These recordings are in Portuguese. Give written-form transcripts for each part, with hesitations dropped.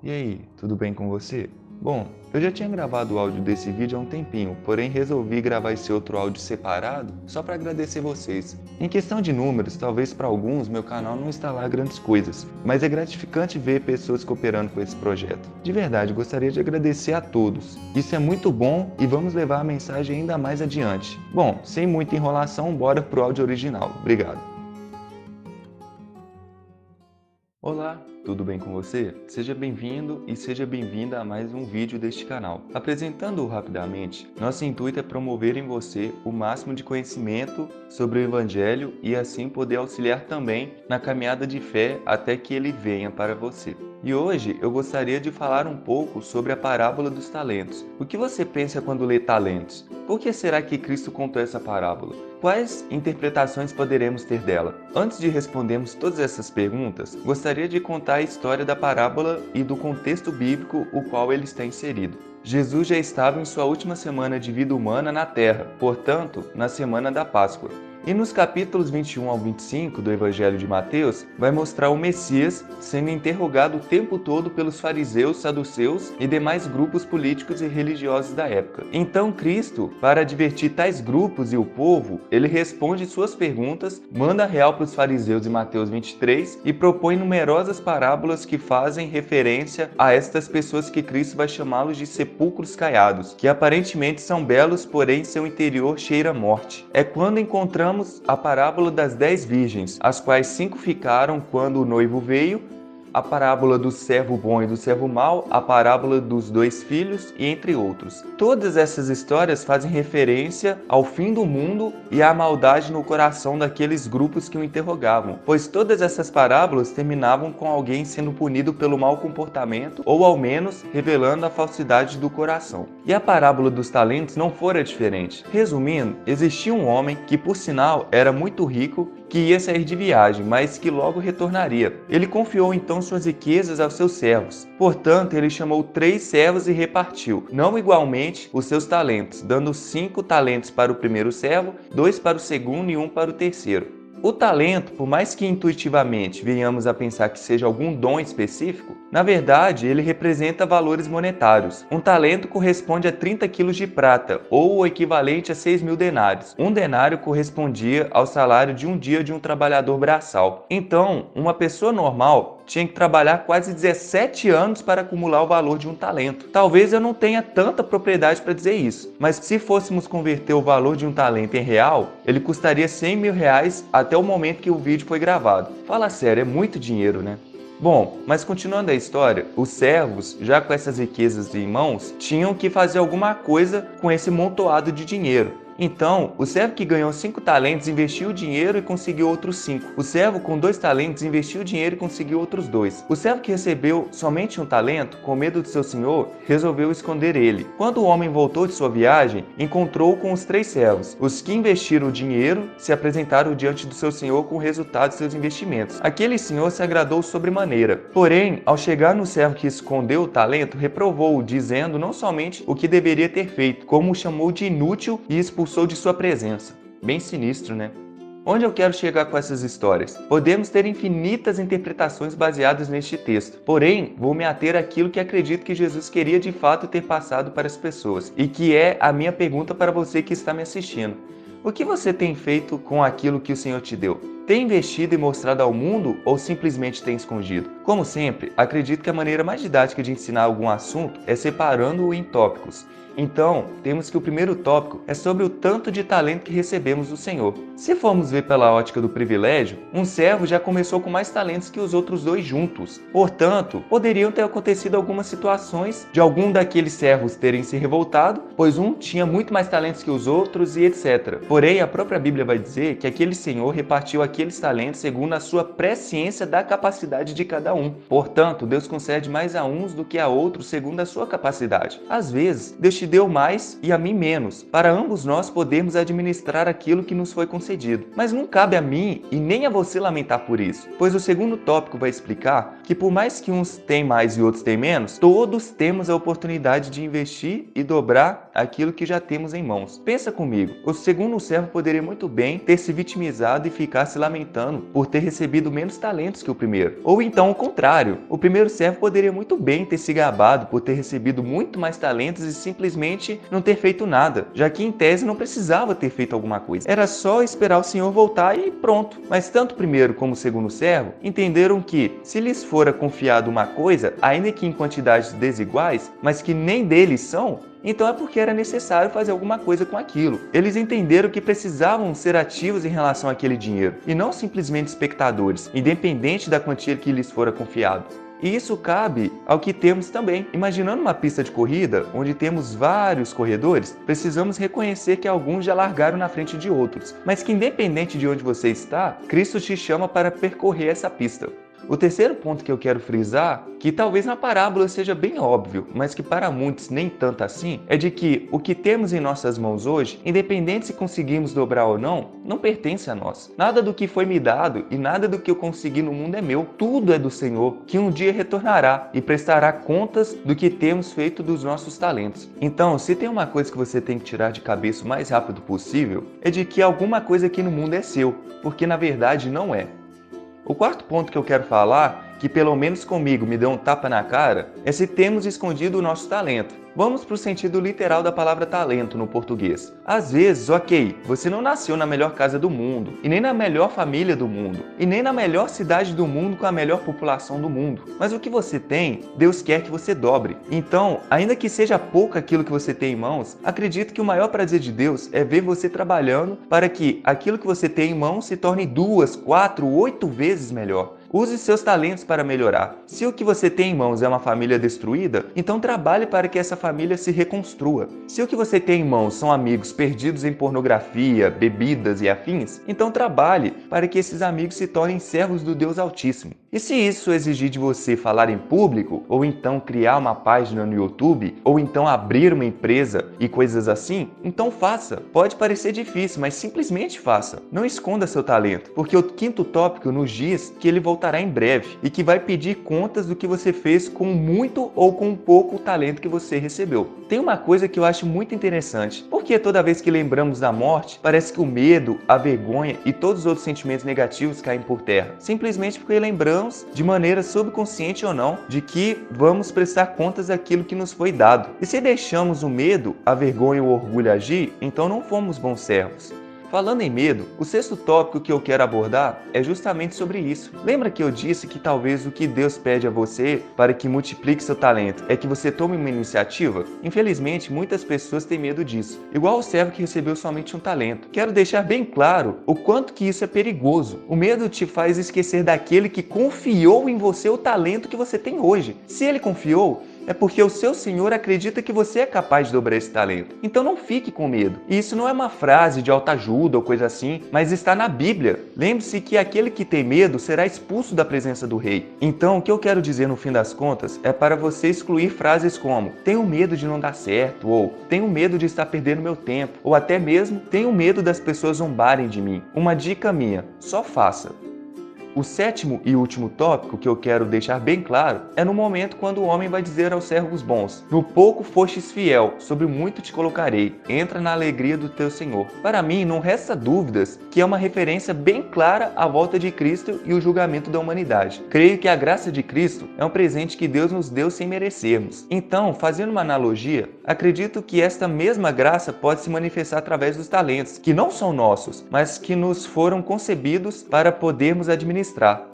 E aí, tudo bem com você? Bom, eu já tinha gravado o áudio desse vídeo há um tempinho, porém resolvi gravar esse outro áudio separado só para agradecer vocês. Em questão de números, talvez para alguns meu canal não está lá grandes coisas, mas é gratificante ver pessoas cooperando com esse projeto. De verdade, gostaria de agradecer a todos. Isso é muito bom e vamos levar a mensagem ainda mais adiante. Bom, sem muita enrolação, bora pro áudio original. Obrigado. Olá, tudo bem com você? Seja bem-vindo e seja bem-vinda a mais um vídeo deste canal. Apresentando-o rapidamente, nosso intuito é promover em você o máximo de conhecimento sobre o Evangelho e assim poder auxiliar também na caminhada de fé até que ele venha para você. E hoje eu gostaria de falar um pouco sobre a parábola dos talentos. O que você pensa quando lê talentos? Por que será que Cristo contou essa parábola? Quais interpretações poderemos ter dela? Antes de respondermos todas essas perguntas, gostaria de contar a história da parábola e do contexto bíblico o qual ele está inserido. Jesus já estava em sua última semana de vida humana na Terra, portanto, na semana da Páscoa. E nos capítulos 21 ao 25 do Evangelho de Mateus, vai mostrar o Messias sendo interrogado o tempo todo pelos fariseus, saduceus e demais grupos políticos e religiosos da época. Então Cristo, para advertir tais grupos e o povo, ele responde suas perguntas, manda real para os fariseus em Mateus 23 e propõe numerosas parábolas que fazem referência a estas pessoas que Cristo vai chamá-los de sepulcros caiados, que aparentemente são belos, porém seu interior cheira a morte. É quando encontramos a parábola das 10 virgens, as quais 5 ficaram quando o noivo veio, a parábola do servo bom e do servo mau, a parábola dos 2 filhos e entre outros. Todas essas histórias fazem referência ao fim do mundo e à maldade no coração daqueles grupos que o interrogavam, pois todas essas parábolas terminavam com alguém sendo punido pelo mau comportamento ou ao menos revelando a falsidade do coração. E a parábola dos talentos não fora diferente. Resumindo, existia um homem que por sinal era muito rico, que ia sair de viagem, mas que logo retornaria. Ele confiou então suas riquezas aos seus servos. Portanto, ele chamou 3 servos e repartiu, não igualmente, os seus talentos, dando 5 talentos para o primeiro servo, 2 para o segundo e 1 para o terceiro. O talento, por mais que intuitivamente venhamos a pensar que seja algum dom específico, na verdade ele representa valores monetários. Um talento corresponde a 30 quilos de prata, ou o equivalente a 6.000 denários. Um denário correspondia ao salário de um dia de um trabalhador braçal. Então, uma pessoa normal tinha que trabalhar quase 17 anos para acumular o valor de um talento. Talvez eu não tenha tanta propriedade para dizer isso, mas se fôssemos converter o valor de um talento em real, ele custaria 100 mil reais até o momento que o vídeo foi gravado. Fala sério, é muito dinheiro, né? Bom, mas continuando a história, os servos, já com essas riquezas em mãos, tinham que fazer alguma coisa com esse montoado de dinheiro. Então, o servo que ganhou 5 talentos investiu o dinheiro e conseguiu outros 5. O servo com 2 talentos investiu o dinheiro e conseguiu outros 2. O servo que recebeu somente um talento, com medo de seu senhor, resolveu esconder ele. Quando o homem voltou de sua viagem, encontrou-o com os 3 servos. Os que investiram o dinheiro se apresentaram diante do seu senhor com o resultado de seus investimentos. Aquele senhor se agradou sobremaneira. Porém, ao chegar no servo que escondeu o talento, reprovou-o, dizendo não somente o que deveria ter feito, como o chamou de inútil e expulsou de sua presença. Bem sinistro, né? Onde eu quero chegar com essas histórias? Podemos ter infinitas interpretações baseadas neste texto, porém, vou me ater àquilo que acredito que Jesus queria de fato ter passado para as pessoas, e que é a minha pergunta para você que está me assistindo. O que você tem feito com aquilo que o Senhor te deu? Tem investido e mostrado ao mundo ou simplesmente tem escondido? Como sempre, acredito que a maneira mais didática de ensinar algum assunto é separando-o em tópicos. Então, temos que o primeiro tópico é sobre o tanto de talento que recebemos do Senhor. Se formos ver pela ótica do privilégio, um servo já começou com mais talentos que os outros 2 juntos. Portanto, poderiam ter acontecido algumas situações de algum daqueles servos terem se revoltado, pois um tinha muito mais talentos que os outros e etc. Porém, a própria Bíblia vai dizer que aquele senhor repartiu aqueles talentos segundo a sua presciência da capacidade de cada um. Portanto, Deus concede mais a uns do que a outros segundo a sua capacidade. Às vezes, Deus te deu mais e a mim menos, para ambos nós podermos administrar aquilo que nos foi concedido. Mas não cabe a mim e nem a você lamentar por isso, pois o segundo tópico vai explicar que por mais que uns têm mais e outros têm menos, todos temos a oportunidade de investir e dobrar aquilo que já temos em mãos. Pensa comigo, o segundo servo poderia muito bem ter se vitimizado e ficar se lamentando por ter recebido menos talentos que o primeiro. Ou então o contrário, o primeiro servo poderia muito bem ter se gabado por ter recebido muito mais talentos e simplesmente não ter feito nada, já que em tese não precisava ter feito alguma coisa. Era só esperar o senhor voltar e pronto. Mas tanto o primeiro como o segundo servo entenderam que, se lhes fora confiado uma coisa, ainda que em quantidades desiguais, mas que nem deles são, então é porque era necessário fazer alguma coisa com aquilo. Eles entenderam que precisavam ser ativos em relação àquele dinheiro, e não simplesmente espectadores, independente da quantia que lhes fora confiado. E isso cabe ao que temos também. Imaginando uma pista de corrida, onde temos vários corredores, precisamos reconhecer que alguns já largaram na frente de outros, mas que independente de onde você está, Cristo te chama para percorrer essa pista. O terceiro ponto que eu quero frisar, que talvez na parábola seja bem óbvio, mas que para muitos nem tanto assim, é de que o que temos em nossas mãos hoje, independente se conseguimos dobrar ou não, não pertence a nós. Nada do que foi me dado e nada do que eu consegui no mundo é meu. Tudo é do Senhor, que um dia retornará e prestará contas do que temos feito dos nossos talentos. Então, se tem uma coisa que você tem que tirar de cabeça o mais rápido possível, é de que alguma coisa aqui no mundo é seu, porque na verdade não é. O quarto ponto que eu quero falar, que pelo menos comigo me deu um tapa na cara, é se temos escondido o nosso talento. Vamos para o sentido literal da palavra talento no português. Às vezes, ok, você não nasceu na melhor casa do mundo, e nem na melhor família do mundo, e nem na melhor cidade do mundo com a melhor população do mundo. Mas o que você tem, Deus quer que você dobre. Então, ainda que seja pouco aquilo que você tem em mãos, acredito que o maior prazer de Deus é ver você trabalhando para que aquilo que você tem em mãos se torne 2, 4, 8 vezes melhor. Use seus talentos para melhorar. Se o que você tem em mãos é uma família destruída, então trabalhe para que essa família se reconstrua. Se o que você tem em mãos são amigos perdidos em pornografia, bebidas e afins, então trabalhe para que esses amigos se tornem servos do Deus Altíssimo. E se isso exigir de você falar em público, ou então criar uma página no YouTube, ou então abrir uma empresa e coisas assim, então faça. Pode parecer difícil, mas simplesmente faça. Não esconda seu talento, porque o quinto tópico nos diz que ele voltará em breve e que vai pedir contas do que você fez com muito ou com pouco talento que você recebeu. Tem uma coisa que eu acho muito interessante, porque toda vez que lembramos da morte, parece que o medo, a vergonha e todos os outros sentimentos negativos caem por terra, simplesmente porque lembramos, de maneira subconsciente ou não, de que vamos prestar contas daquilo que nos foi dado. E se deixamos o medo, a vergonha e o orgulho agir, então não fomos bons servos. Falando em medo, o sexto tópico que eu quero abordar é justamente sobre isso. Lembra que eu disse que talvez o que Deus pede a você para que multiplique seu talento é que você tome uma iniciativa? Infelizmente, muitas pessoas têm medo disso, igual o servo que recebeu somente um talento. Quero deixar bem claro o quanto que isso é perigoso. O medo te faz esquecer daquele que confiou em você o talento que você tem hoje. Se ele confiou, é porque o seu Senhor acredita que você é capaz de dobrar esse talento. Então não fique com medo. E isso não é uma frase de autoajuda ou coisa assim, mas está na Bíblia. Lembre-se que aquele que tem medo será expulso da presença do rei. Então o que eu quero dizer no fim das contas é para você excluir frases como tenho medo de não dar certo, ou tenho medo de estar perdendo meu tempo, ou até mesmo tenho medo das pessoas zombarem de mim. Uma dica minha, só faça. O sétimo e último tópico que eu quero deixar bem claro é no momento quando o homem vai dizer aos servos bons: no pouco fostes fiel, sobre muito te colocarei, entra na alegria do teu Senhor. Para mim, não resta dúvidas que é uma referência bem clara à volta de Cristo e o julgamento da humanidade. Creio que a graça de Cristo é um presente que Deus nos deu sem merecermos. Então, fazendo uma analogia, acredito que esta mesma graça pode se manifestar através dos talentos, que não são nossos, mas que nos foram concebidos para podermos administrar.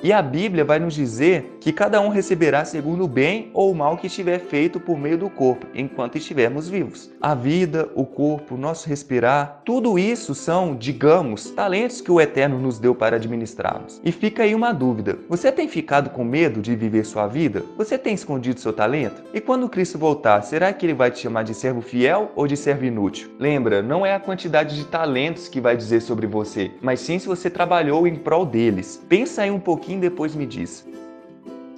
E a Bíblia vai nos dizer que cada um receberá segundo o bem ou o mal que estiver feito por meio do corpo, enquanto estivermos vivos. A vida, o corpo, o nosso respirar, tudo isso são, digamos, talentos que o Eterno nos deu para administrarmos. E fica aí uma dúvida: você tem ficado com medo de viver sua vida? Você tem escondido seu talento? E quando Cristo voltar, será que ele vai te chamar de servo fiel ou de servo inútil? Lembra, não é a quantidade de talentos que vai dizer sobre você, mas sim se você trabalhou em prol deles. Pensa aí um pouquinho e depois me diz.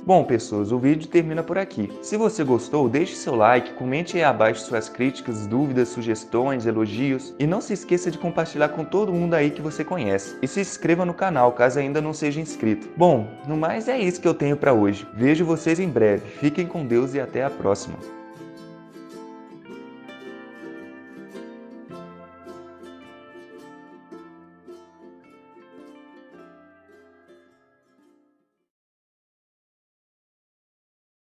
Bom, pessoas, o vídeo termina por aqui. Se você gostou, deixe seu like, comente aí abaixo suas críticas, dúvidas, sugestões, elogios e não se esqueça de compartilhar com todo mundo aí que você conhece. E se inscreva no canal, caso ainda não seja inscrito. Bom, no mais é isso que eu tenho para hoje. Vejo vocês em breve. Fiquem com Deus e até a próxima.